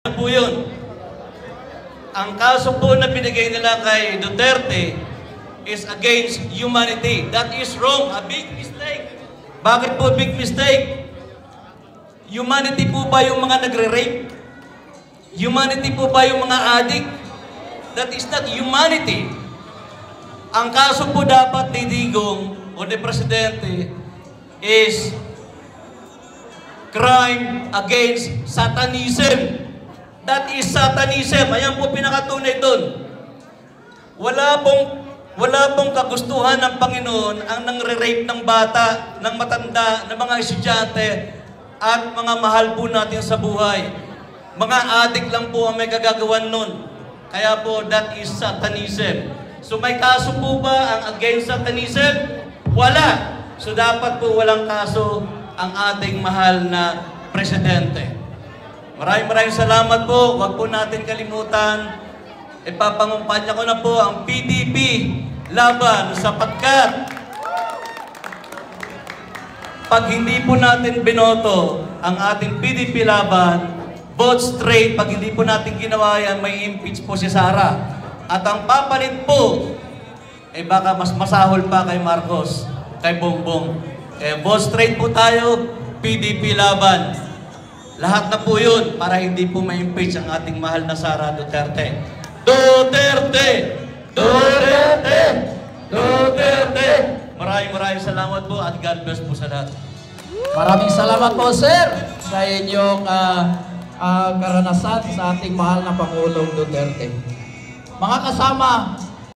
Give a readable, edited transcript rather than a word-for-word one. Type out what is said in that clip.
Ano po yun? Ang kaso po na binigay nila kay Duterte is against humanity. That is wrong. A big mistake. Bakit po big mistake? Humanity po ba yung mga nagre-rape? Humanity po ba yung mga addict? That is not humanity. Ang kaso po dapat ni Digong o ni Presidente is crime against Satanism. That is Satanism. Ayan po pinakatunay doon. Wala pong kagustuhan ng Panginoon ang nangre-rape ng bata, ng matanda, ng mga estudyante, at mga mahal po natin sa buhay. Mga adik lang po ang may kagagawan nun. Kaya po, that is Satanism. So may kaso po ba ang against Satanism? Wala. So dapat po walang kaso ang ating mahal na Presidente. Maraming salamat po. Huwag po natin kalimutan. Ipapangumpanya ko na po ang PDP laban sapagkat pag hindi po natin binoto ang ating PDP laban, vote straight, pag hindi po natin ginawa yan, may impeach po si Sara. At ang papalit po, baka mas masahol pa kay Marcos, kay Bongbong. Vote straight po tayo, PDP laban. Lahat na po yun para hindi po ma-impeach ang ating mahal na Sara Duterte. Duterte! Duterte! Duterte! Maraming salamat po at God bless po sa lahat. Maraming salamat po, sir, sa inyong karanasan sa ating mahal na Pangulong Duterte. Mga kasama,